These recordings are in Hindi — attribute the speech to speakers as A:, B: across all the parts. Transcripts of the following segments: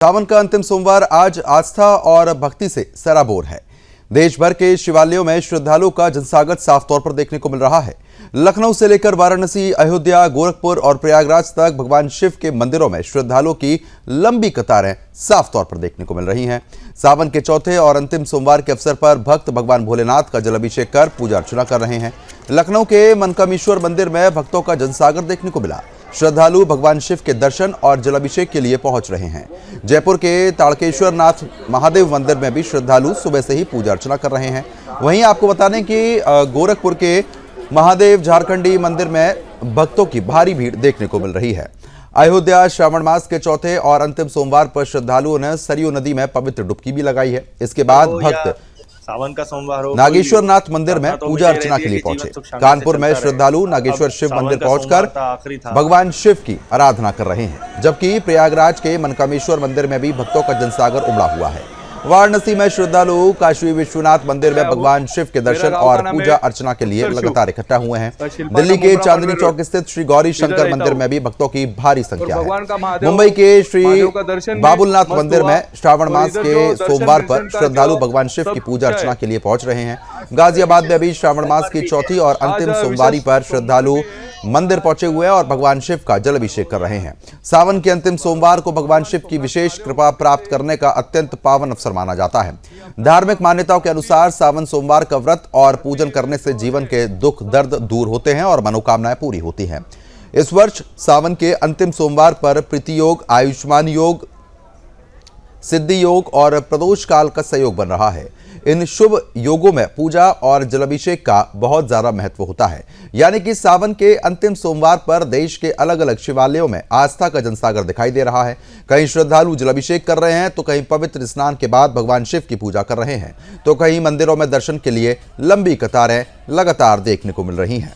A: सावन का अंतिम सोमवार आज आस्था और भक्ति से सराबोर है। देश भर के शिवालयों में श्रद्धालुओं का जनसागर साफ तौर पर देखने को मिल रहा है। लखनऊ से लेकर वाराणसी, अयोध्या, गोरखपुर और प्रयागराज तक भगवान शिव के मंदिरों में श्रद्धालुओं की लंबी कतारें साफ तौर पर देखने को मिल रही हैं। सावन के चौथे और अंतिम सोमवार के अवसर पर भक्त भगवान भोलेनाथ का जलाभिषेक कर पूजा अर्चना कर रहे हैं। लखनऊ के मनकामेश्वर मंदिर में भक्तों का जनसागर देखने को मिला। श्रद्धालु भगवान शिव के दर्शन और जलाभिषेक के लिए पहुंच रहे हैं। जयपुर के ताड़केश्वर नाथ महादेव मंदिर में भी श्रद्धालु सुबह से ही पूजा अर्चना कर रहे हैं। वहीं आपको बता दें कि गोरखपुर के महादेव झारखंडी मंदिर में भक्तों की भारी भीड़ देखने को मिल रही है। अयोध्या श्रावण मास के चौथे और अंतिम सोमवार पर श्रद्धालुओं ने सरयू नदी में पवित्र डुबकी भी लगाई है। इसके बाद भक्त
B: सावन का सोमवार हो,
A: नागेश्वर नाथ मंदिर में पूजा अर्चना के लिए पहुंचे। कानपुर में श्रद्धालु नागेश्वर शिव मंदिर पहुंचकर भगवान शिव की आराधना कर रहे हैं, जबकि प्रयागराज के मनकामेश्वर मंदिर में भी भक्तों का जनसागर उमड़ा हुआ है। वाराणसी में श्रद्धालु काशी विश्वनाथ मंदिर में भगवान शिव के दर्शन और पूजा अर्चना के लिए लगातार इकट्ठा हुए हैं। दिल्ली के चांदनी चौक स्थित श्री गौरी शंकर मंदिर में भी भक्तों की भारी संख्या है। मुंबई के श्री बाबुलनाथ मंदिर में श्रावण मास के सोमवार पर श्रद्धालु भगवान शिव की पूजा अर्चना के लिए पहुंच रहे हैं। गाजियाबाद में भी श्रावण मास की चौथी और अंतिम सोमवारी पर श्रद्धालु मंदिर पहुंचे हुए हैं और भगवान शिव का जलाभिषेक कर रहे हैं। सावन के अंतिम सोमवार को भगवान शिव की विशेष कृपा प्राप्त करने का अत्यंत पावन अवसर माना जाता है। धार्मिक मान्यताओं के अनुसार सावन सोमवार का व्रत और पूजन करने से जीवन के दुख दर्द दूर होते हैं और मनोकामनाएं पूरी होती हैं। इस वर्ष सावन के अंतिम सोमवार पर प्रीति योग, आयुष्मान योग, सिद्धि योग और प्रदोष काल का संयोग बन रहा है। इन शुभ योगों में पूजा और जलाभिषेक का बहुत ज्यादा महत्व होता है। यानी कि सावन के अंतिम सोमवार पर देश के अलग अलग शिवालयों में आस्था का जनसागर दिखाई दे रहा है। कहीं श्रद्धालु जलाभिषेक कर रहे हैं, तो कहीं पवित्र स्नान के बाद भगवान शिव की पूजा कर रहे हैं, तो कहीं मंदिरों में दर्शन के लिए लंबी कतारें लगातार देखने को मिल रही हैं।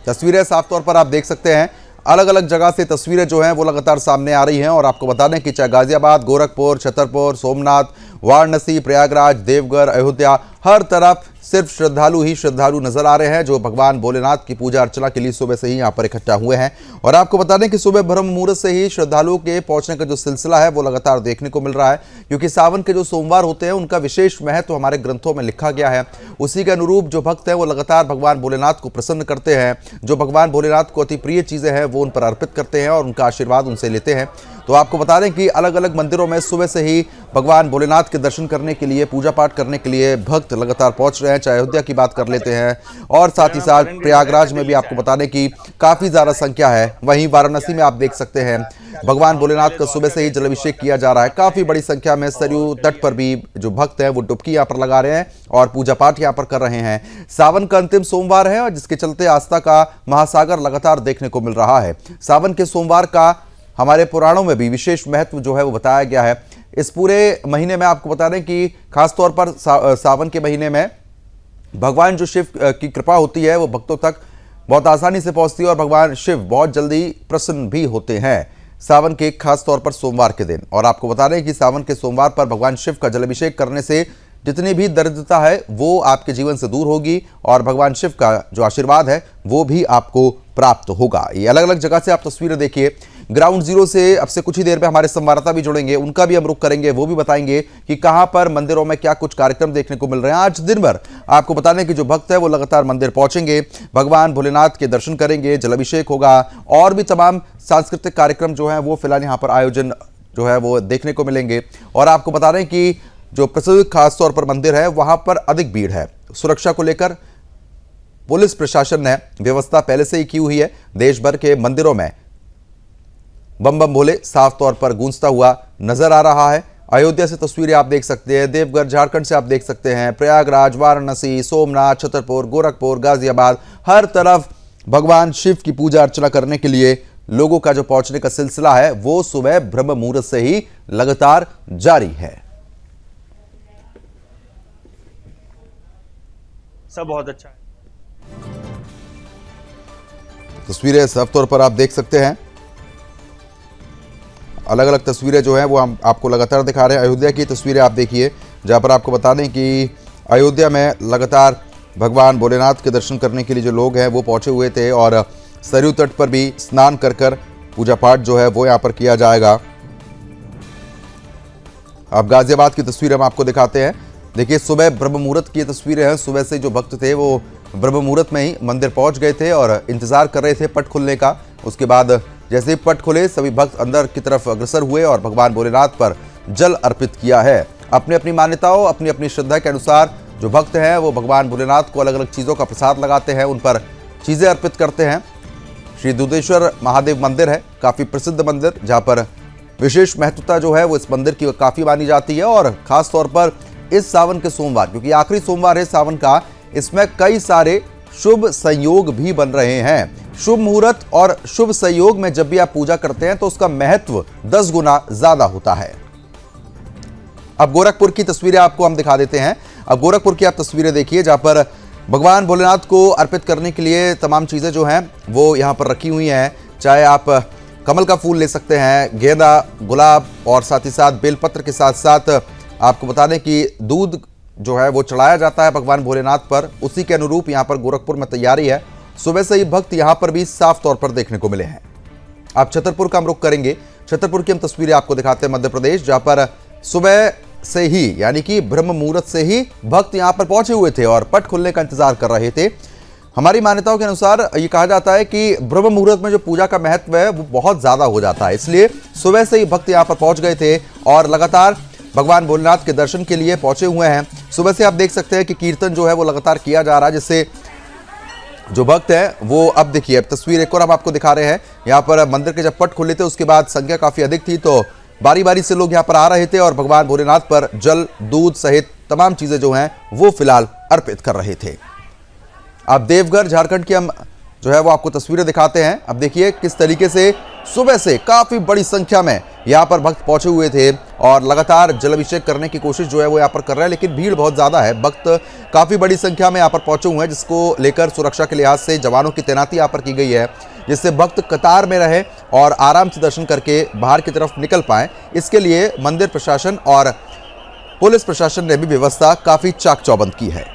A: तस्वीरें साफ तौर पर आप देख सकते हैं। अलग अलग जगह से तस्वीरें जो हैं वो लगातार सामने आ रही हैं और आपको बता दें कि चाहे गाजियाबाद, गोरखपुर, छतरपुर, सोमनाथ, वाराणसी, प्रयागराज, देवघर, अयोध्या, हर तरफ सिर्फ श्रद्धालु ही श्रद्धालु नजर आ रहे हैं, जो भगवान भोलेनाथ की पूजा अर्चना के लिए सुबह से ही यहाँ पर इकट्ठा हुए हैं। और आपको बता दें कि सुबह ब्रह्म मुहूर्त से ही श्रद्धालुओं के पहुंचने का जो सिलसिला है वो लगातार देखने को मिल रहा है, क्योंकि सावन के जो सोमवार होते हैं उनका विशेष महत्व हमारे ग्रंथों में लिखा गया है। उसी के अनुरूप जो भक्त हैं वो लगातार भगवान भोलेनाथ को प्रसन्न करते हैं। जो भगवान भोलेनाथ को अति प्रिय चीजें हैं वो उन पर अर्पित करते हैं और उनका आशीर्वाद उनसे लेते हैं। तो आपको बता दें कि अलग अलग मंदिरों में सुबह से ही भगवान भोलेनाथ के दर्शन करने के लिए, पूजा पाठ करने के लिए भक्त लगातार पहुंच रहे हैं। चाहे अयोध्या की बात कर लेते हैं और साथ ही साथ प्रयागराज में भी आपको बता दें कि काफी ज्यादा संख्या है। वहीं वाराणसी में आप देख सकते हैं भगवान भोलेनाथ का सुबह से ही जलाभिषेक किया जा रहा है। काफी बड़ी संख्या में सरयू तट पर भी जो भक्त हैं वो डुबकी यहाँ पर लगा रहे हैं और पूजा पाठ यहाँ पर कर रहे हैं। सावन का अंतिम सोमवार है और जिसके चलते आस्था का महासागर लगातार देखने को मिल रहा है। सावन के सोमवार का हमारे पुराणों में भी विशेष महत्व जो है वो बताया गया है। इस पूरे महीने में आपको बता दें कि खासतौर पर सावन के महीने में भगवान जो शिव की कृपा होती है वो भक्तों तक बहुत आसानी से पहुंचती है और भगवान शिव बहुत जल्दी प्रसन्न भी होते हैं सावन के खास तौर पर सोमवार के दिन। और आपको बता दें कि सावन के सोमवार पर भगवान शिव का जलाभिषेक करने से जितनी भी दरिद्रता है वो आपके जीवन से दूर होगी और भगवान शिव का जो आशीर्वाद है वो भी आपको प्राप्त होगा। ये अलग अलग जगह से आप तस्वीरें देखिए। ग्राउंड जीरो से अब से कुछ ही देर में हमारे संवाददाता भी जुड़ेंगे, उनका भी हम रुख करेंगे, वो भी बताएंगे कि कहां पर मंदिरों में क्या कुछ कार्यक्रम देखने को मिल रहे हैं। आज दिन भर आपको बता दें कि जो भक्त है वो लगातार मंदिर पहुंचेंगे, भगवान भोलेनाथ के दर्शन करेंगे, जलाभिषेक होगा और भी तमाम सांस्कृतिक कार्यक्रम जो है वो फिलहाल यहाँ पर आयोजन जो है वो देखने को मिलेंगे। और आपको बता दें कि जो प्रसिद्ध खासतौर पर मंदिर है वहां पर अधिक भीड़ है। सुरक्षा को लेकर पुलिस प्रशासन ने व्यवस्था पहले से ही की हुई है। देश भर के मंदिरों में बम बम भोले साफ तौर पर गूंजता हुआ नजर आ रहा है। अयोध्या से तस्वीरें आप देख सकते हैं, देवघर झारखंड से आप देख सकते हैं, प्रयागराज, वाराणसी, सोमनाथ, छतरपुर, गोरखपुर, गाजियाबाद, हर तरफ भगवान शिव की पूजा अर्चना करने के लिए लोगों का जो पहुंचने का सिलसिला है वो सुबह ब्रह्म मुहूर्त से ही लगातार जारी है।
B: सब बहुत अच्छा है।
A: तस्वीरें साफ तौर पर आप देख सकते हैं। अलग अलग तस्वीरें जो हैं वो हम आपको लगातार दिखा रहे हैं। अयोध्या की तस्वीरें आप देखिए, जहां पर आपको बता दें कि अयोध्या में लगातार भगवान भोलेनाथ के दर्शन करने के लिए जो लोग हैं वो पहुंचे हुए थे और सरयू तट पर भी स्नान कर पूजा पाठ जो है वो यहाँ पर किया जाएगा। अब गाजियाबाद की तस्वीर हम आपको दिखाते हैं। देखिए, सुबह ब्रह्म मुहूर्त की तस्वीरें हैं। सुबह से जो भक्त थे वो ब्रह्म मुहूर्त में ही मंदिर पहुंच गए थे और इंतजार कर रहे थे पट खुलने का। उसके बाद जैसे ही पट खुले सभी भक्त अंदर की तरफ अग्रसर हुए और भगवान भोलेनाथ पर जल अर्पित किया है। अपनी अपनी मान्यताओं, अपनी अपनी श्रद्धा के अनुसार जो भक्त हैं वो भगवान भोलेनाथ को अलग अलग चीज़ों का प्रसाद लगाते हैं, उन पर चीज़ें अर्पित करते हैं। श्री दुधेश्वर महादेव मंदिर है, काफ़ी प्रसिद्ध मंदिर, जहाँ पर विशेष महत्वता जो है वो इस मंदिर की काफ़ी मानी जाती है। और ख़ास तौर पर इस सावन के सोमवार, क्योंकि आखिरी सोमवार है सावन का, इसमें कई सारे शुभ संयोग भी बन रहे हैं। शुभ मुहूर्त और शुभ संयोग में जब भी आप पूजा करते हैं तो उसका महत्व 10 गुना ज़्यादा होता है। अब गोरखपुर की तस्वीरें आपको हम दिखा देते हैं। अब गोरखपुर की आप तस्वीरें देखिए, जहाँ पर भगवान भोलेनाथ को अर्पित करने के लिए तमाम चीज़ें जो हैं वो यहाँ पर रखी हुई हैं। चाहे आप कमल का फूल ले सकते हैं, गेंदा, गुलाब और साथ ही साथ बेलपत्र के साथ साथ आपको बता दें कि दूध जो है वो चढ़ाया जाता है भगवान भोलेनाथ पर। उसी के अनुरूप यहाँ पर गोरखपुर में तैयारी है। सुबह से ही भक्त यहाँ पर भी साफ तौर पर देखने को मिले हैं। आप छतरपुर का हम रुख करेंगे। छतरपुर की हम तस्वीरें आपको दिखाते हैं, मध्य प्रदेश, जहाँ पर सुबह से ही यानी कि ब्रह्म मुहूर्त से ही भक्त यहाँ पर पहुंचे हुए थे और पट खुलने का इंतजार कर रहे थे। हमारी मान्यताओं के अनुसार ये कहा जाता है कि ब्रह्म मुहूर्त में जो पूजा का महत्व है वो बहुत ज़्यादा हो जाता है, इसलिए सुबह से ही भक्त यहाँ पर पहुंच गए थे और लगातार भगवान भोलेनाथ के दर्शन के लिए पहुंचे हुए हैं। सुबह से आप देख सकते हैं कि कीर्तन जो है वो लगातार किया जा रहा है, जिससे जो भक्त हैं वो, अब देखिए, अब तस्वीर एक और हम आपको दिखा रहे हैं। यहाँ पर मंदिर के जब पट खुले थे उसके बाद संख्या काफ़ी अधिक थी, तो बारी बारी से लोग यहाँ पर आ रहे थे और भगवान भोलेनाथ पर जल, दूध सहित तमाम चीज़ें जो हैं वो फिलहाल अर्पित कर रहे थे। अब देवघर झारखंड की हम जो है वो आपको तस्वीरें दिखाते हैं। अब देखिए किस तरीके से सुबह से काफ़ी बड़ी संख्या में यहाँ पर भक्त पहुँचे हुए थे और लगातार जलाभिषेक करने की कोशिश जो है वो यहाँ पर कर रहे हैं, लेकिन भीड़ बहुत ज़्यादा है। भक्त काफ़ी बड़ी संख्या में यहाँ पर पहुँचे हुए हैं, जिसको लेकर सुरक्षा के लिहाज से जवानों की तैनाती यहाँ पर की गई है, जिससे भक्त कतार में रहे और आराम से दर्शन करके बाहर की तरफ निकल पाएँ। इसके लिए मंदिर प्रशासन और पुलिस प्रशासन ने भी व्यवस्था काफ़ी चाक चौबंद की है।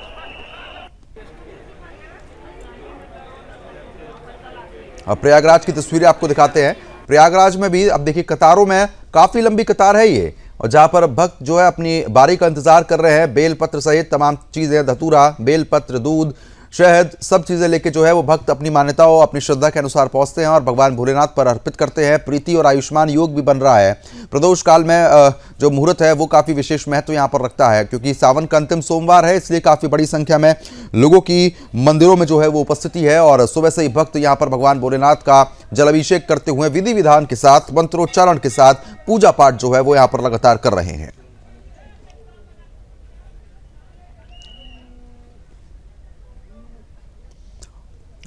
A: अब प्रयागराज की तस्वीरें आपको दिखाते हैं। प्रयागराज में भी अब देखिए कतारों में काफ़ी लंबी कतार है ये, और जहाँ पर भक्त जो है अपनी बारी का इंतजार कर रहे हैं। बेलपत्र सहित तमाम चीज़ें, धतूरा, बेलपत्र, दूध, शहद, सब चीज़ें लेके जो है वो भक्त अपनी मान्यताओं, अपनी श्रद्धा के अनुसार पहुँचते हैं और भगवान भोलेनाथ पर अर्पित करते हैं। प्रीति और आयुष्मान योग भी बन रहा है। प्रदोष काल में जो मुहूर्त है वो काफ़ी विशेष महत्व यहाँ पर रखता है, क्योंकि सावन का अंतिम सोमवार है, इसलिए काफ़ी बड़ी संख्या में लोगों की मंदिरों में जो है वो उपस्थिति है और सुबह से ही भक्त यहाँ पर भगवान भोलेनाथ का जलाभिषेक करते हुए विधि विधान के साथ, मंत्रोच्चारण के साथ पूजा पाठ जो है वो यहाँ पर लगातार कर रहे हैं।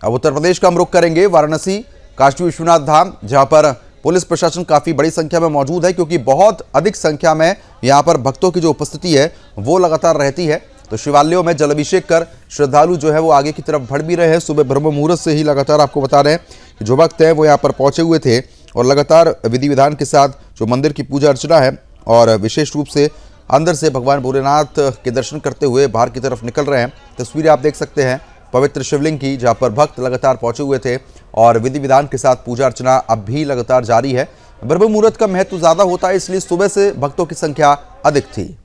A: अब उत्तर प्रदेश का हम रुख करेंगे। वाराणसी, काशी विश्वनाथ धाम, जहां पर पुलिस प्रशासन काफ़ी बड़ी संख्या में मौजूद है, क्योंकि बहुत अधिक संख्या में यहां पर भक्तों की जो उपस्थिति है वो लगातार रहती है। तो शिवालयों में जलाभिषेक कर श्रद्धालु जो है वो आगे की तरफ बढ़ भी रहे हैं। सुबह ब्रह्म मुहूर्त से ही लगातार आपको बता रहे हैं कि जो भक्त हैं वो यहाँ पर पहुँचे हुए थे और लगातार विधि विधान के साथ जो मंदिर की पूजा अर्चना है और विशेष रूप से अंदर से भगवान भोलेनाथ के दर्शन करते हुए बाहर की तरफ निकल रहे हैं। तस्वीरें आप देख सकते हैं पवित्र शिवलिंग की, जहाँ पर भक्त लगातार पहुंचे हुए थे और विधि विधान के साथ पूजा अर्चना अब भी लगातार जारी है। ब्रह्म मुहूर्त का महत्व ज़्यादा होता है, इसलिए सुबह से भक्तों की संख्या अधिक थी।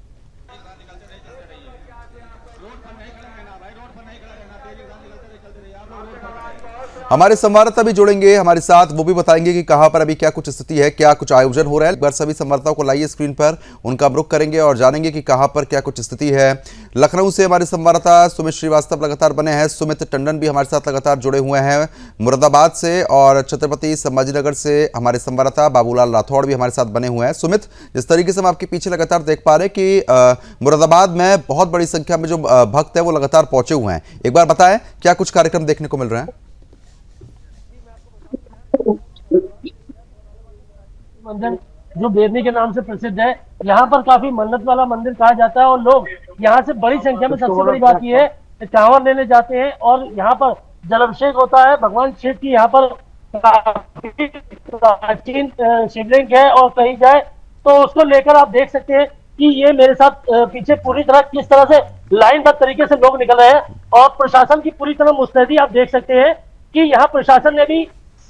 A: हमारे संवाददाता भी जुड़ेंगे हमारे साथ, वो भी बताएंगे कि कहां पर अभी क्या कुछ स्थिति है, क्या कुछ आयोजन हो रहा है। एक बार सभी संवाददाताओं को लाइए स्क्रीन पर, उनका रुख करेंगे और जानेंगे कि कहां पर क्या कुछ स्थिति है। लखनऊ से हमारे संवाददाता सुमित श्रीवास्तव लगातार बने हैं। सुमित टंडन भी हमारे साथ लगातार जुड़े हुए हैं मुरादाबाद से, और छत्रपति संभाजीनगर से हमारे संवाददाता बाबूलाल राठौड़ भी हमारे साथ बने हुए हैं। सुमित, जिस तरीके से हम आपके पीछे लगातार देख पा रहे हैं कि मुरादाबाद में बहुत बड़ी संख्या में जो भक्त है वो लगातार पहुंचे हुए हैं, एक बार बताएं क्या कुछ कार्यक्रम देखने को मिल रहे हैं।
C: मंदिर जो बेरनी के नाम से प्रसिद्ध है, यहाँ पर काफी मन्नत वाला मंदिर कहा जाता है और लोग यहाँ से बड़ी संख्या में, सबसे बड़ी बात यह है, चावल लेने जाते हैं और यहाँ पर जलाभिषेक होता है। भगवान शिव की यहाँ पर प्राचीन शिवलिंग है और कहीं जाए तो उसको लेकर आप देख सकते हैं कि ये मेरे साथ पीछे पूरी तरह किस तरह से लाइनबद्ध तरीके से लोग निकल रहे हैं और प्रशासन की पूरी तरह मुस्तैदी आप देख सकते हैं कि यहाँ प्रशासन ने भी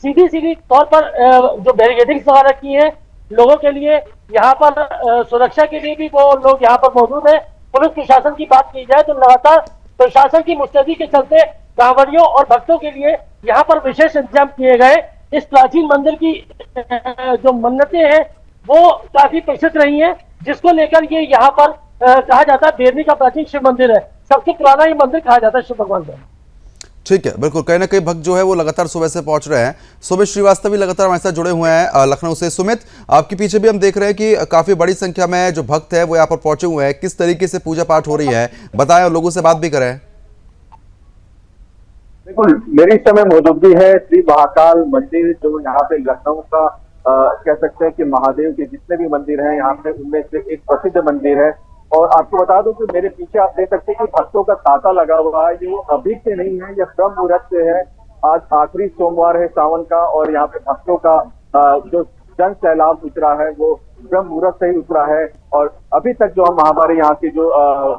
C: सीधी सीधी तौर पर जो बैरिकेडिंग लगा रखी है लोगों के लिए, यहाँ पर सुरक्षा के लिए भी वो लोग यहाँ पर मौजूद है। पुलिस प्रशासन की बात की जाए तो लगातार प्रशासन की मुस्तैदी के चलते कांवड़ियों और भक्तों के लिए यहाँ पर विशेष इंतजाम किए गए। इस प्राचीन मंदिर की जो मन्नतें हैं वो काफी प्रसिद्ध रही हैं, जिसको लेकर ये यहाँ पर कहा जाता है बेरनी का प्राचीन शिव मंदिर है, सबसे पुराना ये मंदिर कहा जाता है शिव भगवान का।
A: ठीक है, बिल्कुल कहीं ना कहीं भक्त जो है वो लगातार सुबह से पहुंच रहे हैं। सुमित श्रीवास्तव भी लगातार हमारे साथ जुड़े हुए हैं लखनऊ से। सुमित, आपके पीछे भी हम देख रहे हैं कि काफी बड़ी संख्या में जो भक्त है वो यहाँ पर पहुंचे हुए हैं। किस तरीके से पूजा पाठ हो रही है बताएं और लोगों से बात भी करें।
D: बिल्कुल, मेरी इस समय मौजूदगी है श्री महाकाल मंदिर, जो यहाँ पे लखनऊ का कह सकते हैं कि महादेव के जितने भी मंदिर हैं यहाँ पे उनमें से एक प्रसिद्ध मंदिर है। और आपको बता दूं कि मेरे पीछे आप देख सकते हैं कि भक्तों का तांता लगा हुआ है। ये अभी से नहीं है, यह ब्रह्म मुहूर्त से है। आज आखिरी सोमवार है सावन का और यहाँ पे भक्तों का जो जन सैलाब उतरा है वो ब्रह्म मुहूर्त से ही उतरा है। और अभी तक जो हम हमारे यहाँ के जो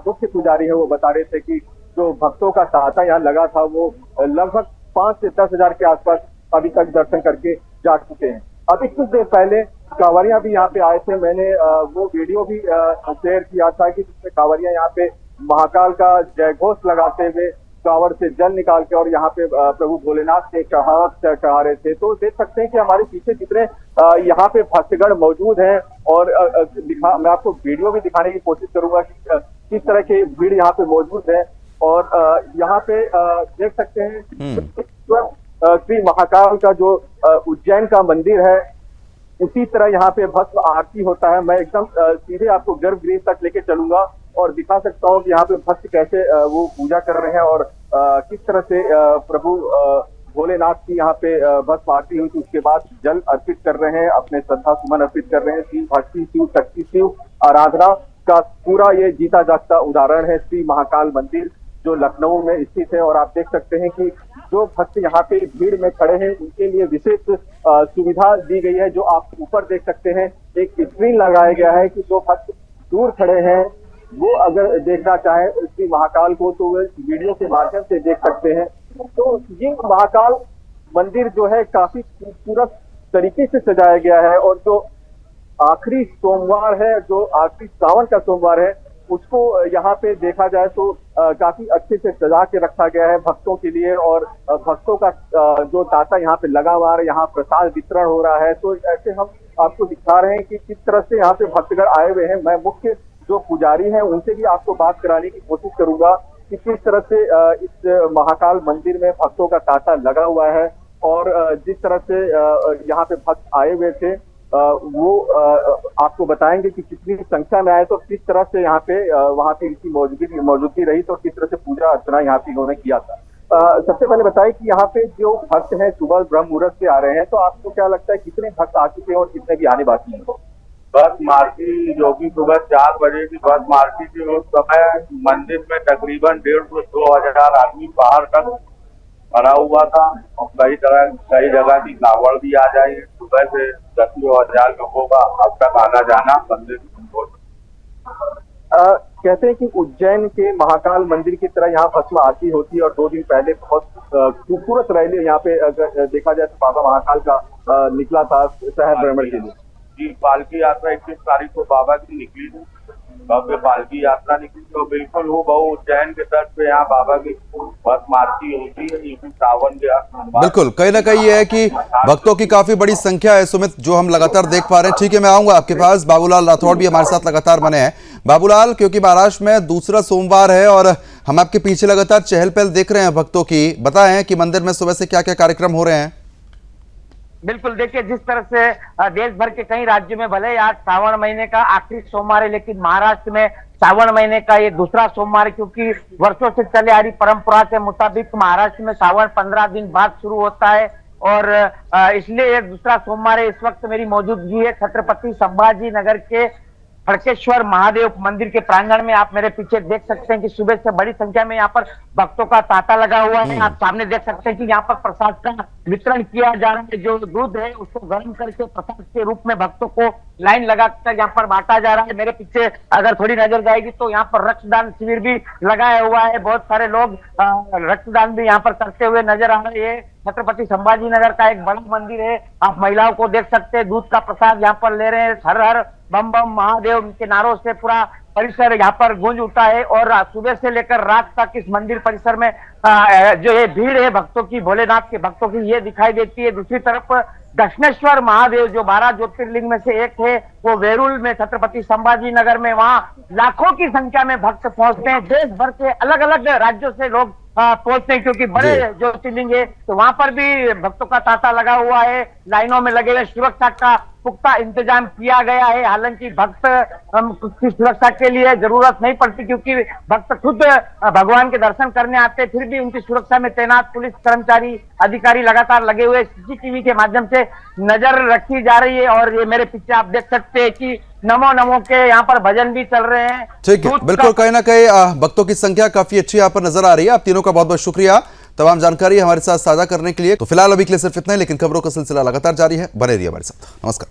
D: मुख्य पुजारी है वो बता रहे थे कि जो भक्तों का तांता यहाँ लगा था वो लगभग 5 से 10 हजार के आसपास अभी तक दर्शन करके जा चुके हैं। अभी कुछ देर पहले कांवरिया भी यहाँ पे आए थे, मैंने वो वीडियो भी शेयर किया था कि जिसमें कांवरिया यहाँ पे महाकाल का जयघोष लगाते हुए कांवर से जल निकाल के और यहाँ पे प्रभु भोलेनाथ के चढ़ा रहे थे। तो देख सकते हैं कि हमारे पीछे कितने यहाँ पे भक्तगण मौजूद हैं। और मैं आपको वीडियो भी दिखाने की कोशिश करूंगा कि किस तरह की भीड़ यहाँ पे मौजूद है। और यहाँ पे देख सकते हैं श्री महाकाल का जो उज्जैन का मंदिर है उसी तरह यहाँ पे भस्म आरती होता है। मैं एकदम सीधे आपको गर्भगृह तक लेके चलूंगा और दिखा सकता हूँ कि यहाँ पे भक्त कैसे वो पूजा कर रहे हैं और किस तरह से प्रभु भोलेनाथ की यहाँ पे भस्म आरती हुई। उसके बाद जल अर्पित कर रहे हैं, अपने श्रद्धा सुमन अर्पित कर रहे हैं। शिव भक्ति, शिव शक्ति, शिव आराधना का पूरा ये जीता जागता उदाहरण है श्री महाकाल मंदिर जो लखनऊ में स्थित है। और आप देख सकते हैं कि जो भक्त यहाँ पे भीड़ में खड़े हैं उनके लिए विशेष सुविधा दी गई है। जो आप ऊपर देख सकते हैं एक स्क्रीन लगाया गया है कि जो भक्त दूर खड़े हैं वो अगर देखना चाहे श्री महाकाल को तो वे वीडियो के माध्यम से देख सकते हैं। तो ये महाकाल मंदिर जो है काफी खूबसूरत तरीके से सजाया गया है। और जो आखिरी सोमवार है, जो आखिरी सावन का सोमवार है, उसको यहाँ पे देखा जाए तो काफी अच्छे से सजा के रखा गया है भक्तों के लिए। और भक्तों का जो तांता यहाँ पे लगा हुआ है, यहाँ प्रसाद वितरण हो रहा है। तो ऐसे हम आपको दिखा रहे हैं कि किस तरह से यहाँ पे भक्तगण आए हुए हैं। मैं मुख्य जो पुजारी हैं उनसे भी आपको बात कराने की कोशिश करूंगा कि किस तरह से इस महाकाल मंदिर में भक्तों का तांता लगा हुआ है। और जिस तरह से यहाँ पे भक्त आए हुए थे वो आपको बताएंगे कि कितनी संख्या में आए तो किस तरह से यहाँ पे वहाँ पे इनकी मौजूदगी रही तो किस तरह से पूजा अर्चना यहाँ पे इन्होंने किया था। सबसे पहले बताएं कि यहाँ पे जो भक्त हैं सुबह ब्रह्म मुहूर्त से आ रहे हैं, तो आपको क्या लगता है कितने भक्त आ चुके हैं और कितने भी आने बाकी हैं?
E: बस मार्ची जो कि सुबह 4 बजे की बस मार्ची थी, उस समय मंदिर में तकरीबन 150-2 हजार आदमी बाहर तक भरा हुआ था। और कई जगह की कावड़ भी आ जाए। सुबह से 10 हजार लोगों का अब तक आना जाना मंदिर।
D: कहते हैं कि उज्जैन के महाकाल मंदिर की तरह यहाँ भस्म आरती होती है। और 2 दिन पहले बहुत खूबसूरत रैली यहाँ पे अगर देखा जाए तो बाबा महाकाल का निकला था शहर भ्रमण के लिए।
E: जी, पालकी यात्रा 21 तारीख को बाबा की निकली थी, भव्य पालकी यात्रा निकली। तो बिल्कुल वो बहु उज्जैन के तट पे यहाँ बाबा की बस मार्ची होती है। ये सावन के
A: बिल्कुल कहीं ना कहीं ये है कि भक्तों की काफी बड़ी संख्या है सुमित, जो हम लगातार देख पा रहे हैं। ठीक है, मैं आऊंगा आपके पास। बाबूलाल राठौड़ भी हमारे साथ लगातार बने हैं। बाबूलाल, क्योंकि महाराष्ट्र में दूसरा सोमवार है और हम आपके पीछे लगातार चहल पहल देख रहे हैं भक्तों की, बताएं कि मंदिर में सुबह से क्या क्या कार्यक्रम हो रहे हैं।
F: बिल्कुल, देखिए जिस तरह से देश भर के कई राज्यों में भले आज सावन महीने का आखिरी सोमवार है, लेकिन महाराष्ट्र में सावन महीने का ये दूसरा सोमवार है, क्योंकि वर्षों से चले आ रही परंपरा के मुताबिक महाराष्ट्र में सावन 15 दिन बाद शुरू होता है और इसलिए ये दूसरा सोमवार है। इस वक्त मेरी मौजूदगी है छत्रपति संभाजी नगर के खड़केश्वर महादेव मंदिर के प्रांगण में आप मेरे पीछे देख सकते हैं कि सुबह से बड़ी संख्या में यहाँ पर भक्तों का तांता लगा हुआ है। आप सामने देख सकते हैं कि यहाँ पर प्रसाद का वितरण किया जा रहा है। जो दूध है उसको गर्म करके प्रसाद के रूप में भक्तों को लाइन लगाकर यहाँ पर बांटा जा रहा है। मेरे पीछे अगर थोड़ी नजर जाएगी तो यहाँ पर रक्तदान शिविर भी लगाया हुआ है। बहुत सारे लोग रक्तदान भी यहाँ पर करते हुए नजर आ रहे हैं। छत्रपति संभाजी नगर का एक बड़ा मंदिर है। आप महिलाओं को देख सकते हैं, दूध का प्रसाद यहाँ पर ले रहे हैं। हर हर बम बम महादेव के नारों से पूरा परिसर यहाँ पर गूंज उठा है। और सुबह से लेकर रात तक इस मंदिर परिसर में जो है भीड़ है भक्तों की, भोलेनाथ के भक्तों की, ये दिखाई देती है। दूसरी तरफ दक्षिणेश्वर महादेव जो 12 ज्योतिर्लिंग में से एक है, वो वेरुल में छत्रपति संभाजी नगर में, वहां लाखों की संख्या में भक्त पहुंचते हैं। देश भर के अलग अलग राज्यों से लोग पहुंचते हैं क्योंकि बड़े ज्योतिर्लिंग है। तो वहां पर भी भक्तों का तांता लगा हुआ है, लाइनों में लगे हुए। सुरक्षा का पुख्ता इंतजाम किया गया है। हालांकि भक्त की सुरक्षा के लिए जरूरत नहीं पड़ती क्योंकि भक्त खुद भगवान के दर्शन करने आते, फिर भी उनकी सुरक्षा में तैनात पुलिस कर्मचारी अधिकारी लगातार लगे हुए। सीसीटीवी के माध्यम से नजर रखी जा रही है। और ये मेरे पीछे आप देख सकते हैं कि नमो नमो के यहाँ पर भजन भी चल रहे हैं।
A: ठीक है, बिल्कुल कहीं ना कहीं भक्तों की संख्या काफी अच्छी यहाँ पर नजर आ रही है। आप तीनों का बहुत बहुत शुक्रिया तमाम जानकारी हमारे साथ साझा करने के लिए। तो फिलहाल अभी के लिए सिर्फ इतना ही, लेकिन खबरों का सिलसिला लगातार जारी है। बने रहिए हमारे साथ। नमस्कार।